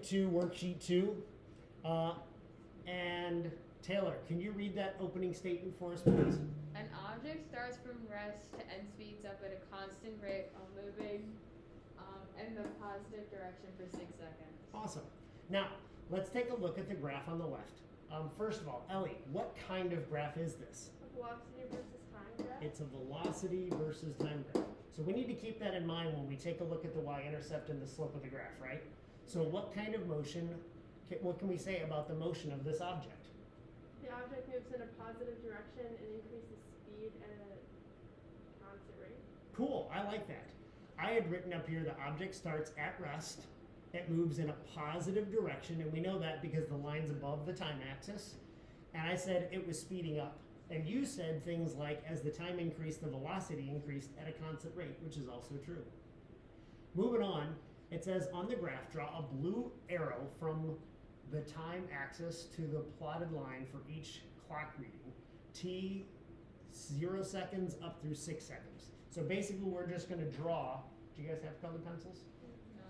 2, worksheet 2. And Taylor, can you read that opening statement for us, please? An object starts from rest and speeds up at a constant rate while moving in the positive direction for 6 seconds. Awesome. Now, let's take a look at the graph on the left. First of all, Ellie, what kind of graph is this? A velocity versus time graph? It's a velocity versus time graph. So we need to keep that in mind when we take a look at the y-intercept and the slope of the graph, right? So what kind of motion, what can we say about the motion of this object? The object moves in a positive direction and increases speed at a constant rate. Cool, I like that. I had written up here the object starts at rest, it moves in a positive direction, and we know that because the line's above the time axis, and I said it was speeding up. And you said things like, as the time increased, the velocity increased at a constant rate, which is also true. Moving on, it says on the graph, draw a blue arrow from the time axis to the plotted line for each clock reading, t 0 seconds up through 6 seconds. So basically we're just going to draw, do you guys have colored pencils? No.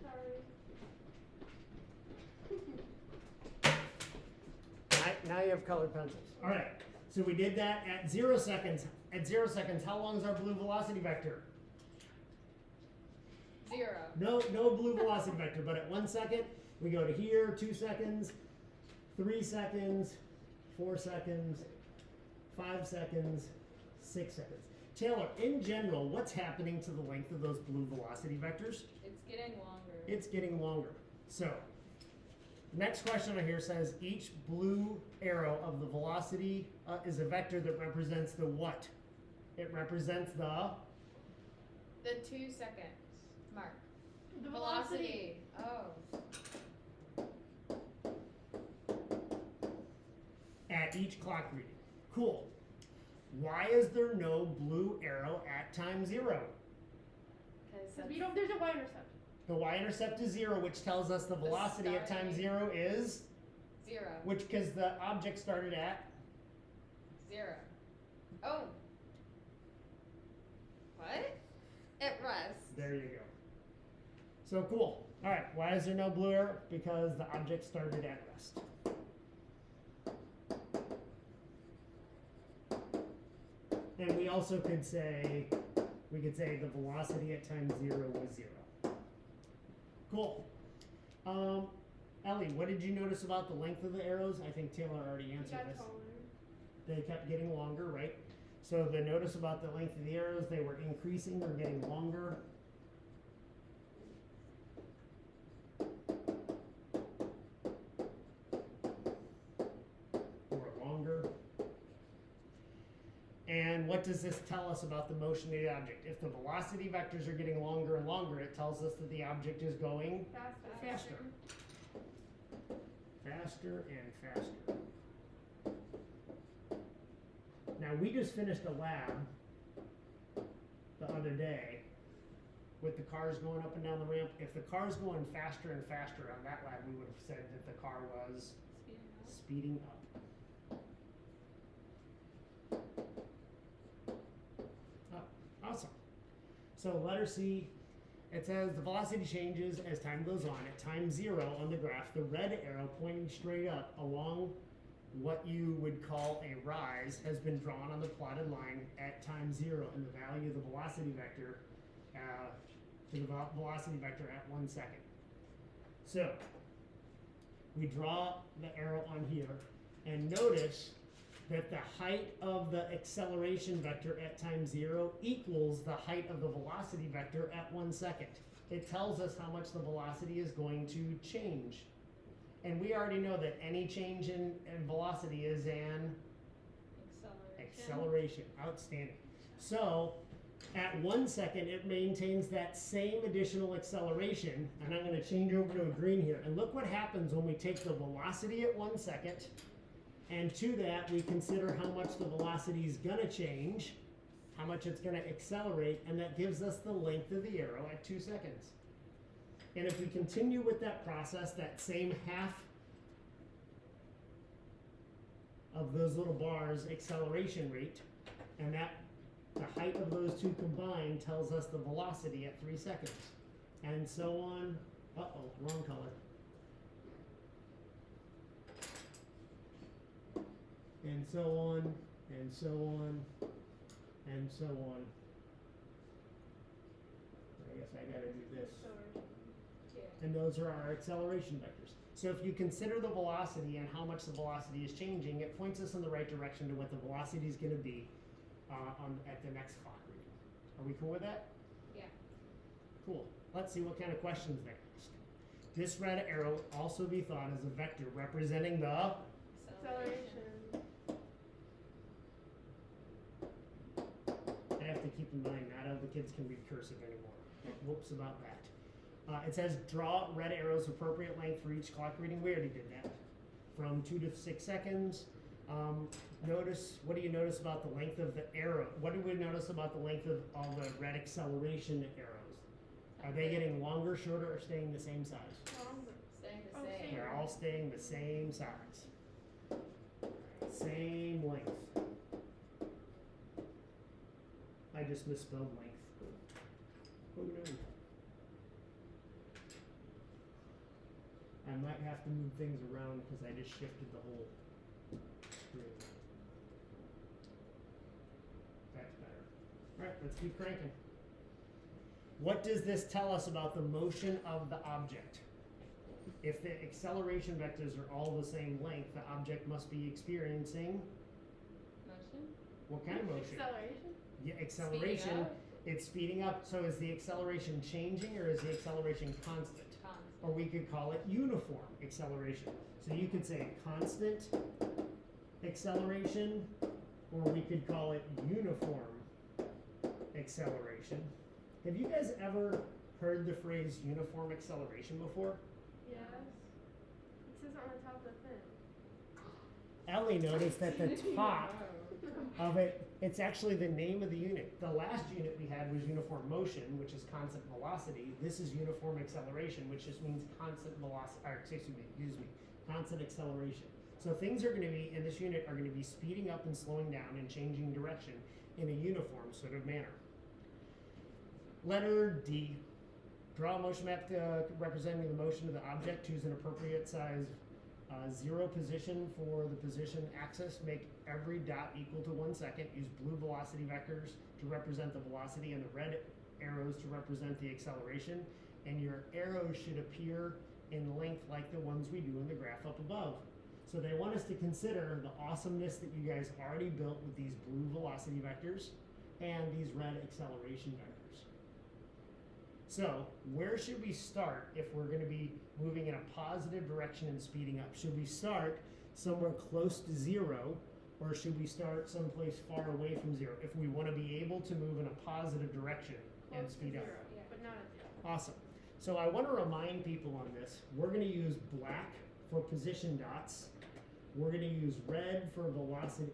Sorry. Now you have colored pencils. All right, so we did that at 0 seconds. At 0 seconds, how long is our blue velocity vector? 0. No blue velocity vector, but at 1 second, we go to here, 2 seconds, 3 seconds, 4 seconds, 5 seconds, 6 seconds. Taylor, in general, what's happening to the length of those blue velocity vectors? It's getting longer. It's getting longer. So, next question on here says each blue arrow of the velocity is a vector that represents the what? It represents the 2 seconds mark. The Velocity. Oh. at each clock reading. Cool. Why is there no blue arrow at time 0? Because we don't. There's a y-intercept. The y-intercept is 0, which tells us the velocity at time 0 is 0. which, because the object started at 0. Oh. What? At rest. There you go. So cool. All right. Why is there no blue arrow? Because the object started at rest. And we also could say, the velocity at time 0 was 0. Cool. Ellie, what did you notice about the length of the arrows? I think Taylor already It answered got this. taller. They kept getting longer, right? So the notice about the length of the arrows, they were increasing or getting longer. Or longer. And what does this tell us about the motion of the object? If the velocity vectors are getting longer and longer, it tells us that the object is going faster. Faster and faster. Now we just finished a lab the other day with the cars going up and down the ramp. If the car's going faster and faster on that lab, we would have said that the car was speeding up. Oh, awesome. So letter C, it says the velocity changes as time goes on. At time 0 on the graph, the red arrow pointing straight up along what you would call a rise has been drawn on the plotted line at time 0, and the value of the velocity vector to the velocity vector at 1 second. So we draw the arrow on here, and notice that the height of the acceleration vector at time 0 equals the height of the velocity vector at 1 second. It tells us how much the velocity is going to change. And we already know that any change in velocity is an acceleration. Outstanding. So at 1 second, it maintains that same additional acceleration. And I'm going to change over to a green here. And look what happens when we take the velocity at 1 second. And to that, we consider how much the velocity is going to change, how much it's going to accelerate, and that gives us the length of the arrow at 2 seconds. And if we continue with that process, that same half of those little bars acceleration rate, and that the height of those two combined tells us the velocity at 3 seconds, and so on. Uh-oh, wrong color. And so on, and so on, and so on. I guess I gotta do this. Yeah. And those are our acceleration vectors. So if you consider the velocity and how much the velocity is changing, it points us in the right direction to what the velocity is going to be at the next clock reading. Are we cool with that? Yeah. Cool. Let's see what kind of questions they ask. This red arrow also be thought as a vector representing the Acceleration. I have to keep in mind not all the kids can read cursive anymore. Whoops about that. It says draw red arrows appropriate length for each clock reading. We already did that. From 2 to 6 seconds. Notice, what do you notice about the length of the arrow? What do we notice about the length of all the red acceleration arrows? Are they getting longer, shorter, or staying the same size? Longer. Staying the Oh, same. same. They're all staying the same size. Same length. I just misspelled length. Oh no. I might have to move things around because I just shifted the whole screen. That's better. Alright, let's keep cranking. What does this tell us about the motion of the object? If the acceleration vectors are all the same length, the object must be experiencing Motion? what kind of motion? Acceleration. Yeah, acceleration. Speeding up? It's speeding up. So is the acceleration changing or is the acceleration constant? Constant. Or we could call it uniform acceleration. So you could say constant acceleration, or we could call it uniform acceleration. Have you guys ever heard the phrase uniform acceleration before? Yes. It says it on the top of the thing. Ellie noticed at the top of it, it's actually the name of the unit. The last unit we had was uniform motion, which is constant velocity. This is uniform acceleration, which just means constant velocity, or excuse me, constant acceleration. So things are going to be, in this unit, are going to be speeding up and slowing down and changing direction in a uniform sort of manner. Letter D. Draw a motion map representing the motion of the object. Choose an appropriate size 0 position for the position axis. Make every dot equal to 1 second. Use blue velocity vectors to represent the velocity and the red arrows to represent the acceleration. And your arrows should appear in length like the ones we do in the graph up above. So they want us to consider the awesomeness that you guys already built with these blue velocity vectors and these red acceleration vectors. So where should we start if we're going to be moving in a positive direction and speeding up? Should we start somewhere close to 0, or should we start someplace far away from 0 if we want to be able to move in a positive direction and Close to speed up? 0, Yeah. but not at 0. Awesome. So I want to remind people on this, we're going to use black for position dots. We're going to use red for velocity,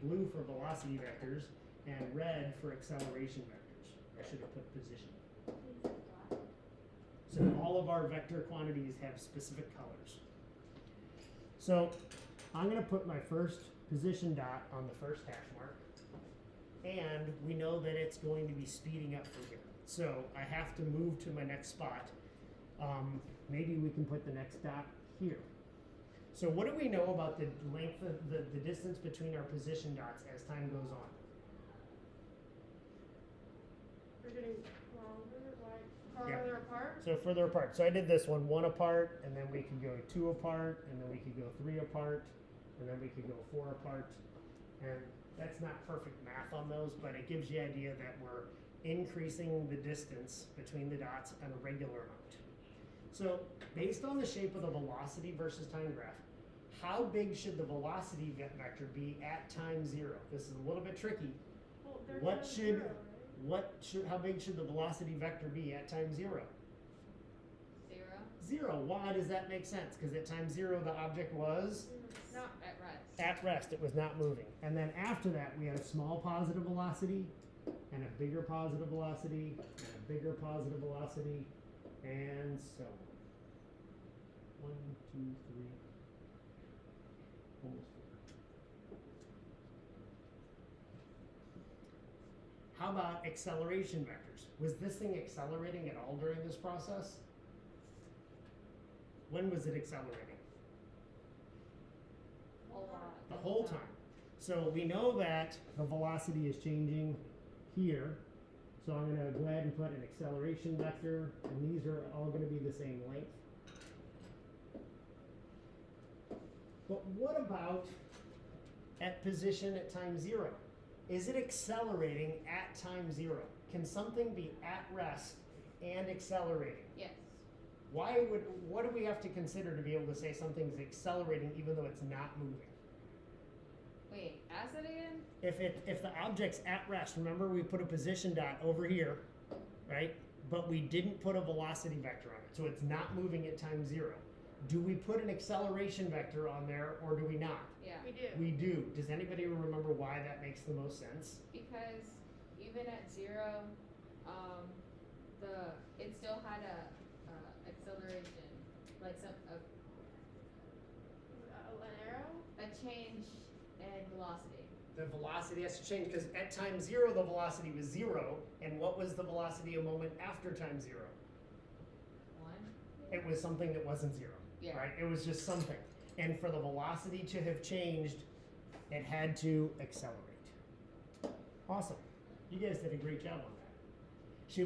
blue for velocity vectors, and red for acceleration vectors. I should have put position. So all of our vector quantities have specific colors. So I'm going to put my first position dot on the first hash mark, and we know that it's going to be speeding up from here. So I have to move to my next spot. Maybe we can put the next dot here. So what do we know about the length of the distance between our position dots as time goes on? We're getting longer, like Yeah. farther apart. So further apart. So I did this one apart, and then we could go 2 apart, and then we could go 3 apart, and then we could go 4 apart. And that's not perfect math on those, but it gives you the idea that we're increasing the distance between the dots at a regular amount. So based on the shape of the velocity versus time graph, how big should the velocity vector be at time 0? This is a little bit tricky. Well, they're What down should- 0, right? How big should the velocity vector be at time 0? 0. 0. Why does that make sense? Because at time 0, the object was Not At rest. at rest. It was not moving. And then after that, we had a small positive velocity, and a bigger positive velocity, and a bigger positive velocity, and so on. 1, 2, 3, almost 4. How about acceleration vectors? Was this thing accelerating at all during this process? When was it accelerating? A lot. The whole time. So we know that the velocity is changing here. So I'm going to go ahead and put an acceleration vector, and these are all going to be the same length. But what about at position at time 0? Is it accelerating at time 0? Can something be at rest and accelerating? Yes. What do we have to consider to be able to say something's accelerating even though it's not moving? Wait, ask it again? If the object's at rest, remember we put a position dot over here, right? But we didn't put a velocity vector on it, so it's not moving at time 0. Do we put an acceleration vector on there or do we not? Yeah. We do. We do. Does anybody remember why that makes the most sense? Because even at 0, it still had a acceleration, like An arrow? a change in velocity. The velocity has to change because at time 0 the velocity was 0, and what was the velocity a moment after time 0? 1. It was something that wasn't 0. Yeah. Right? It was just something. And for the velocity to have changed, it had to accelerate. Awesome. You guys did a great job on that.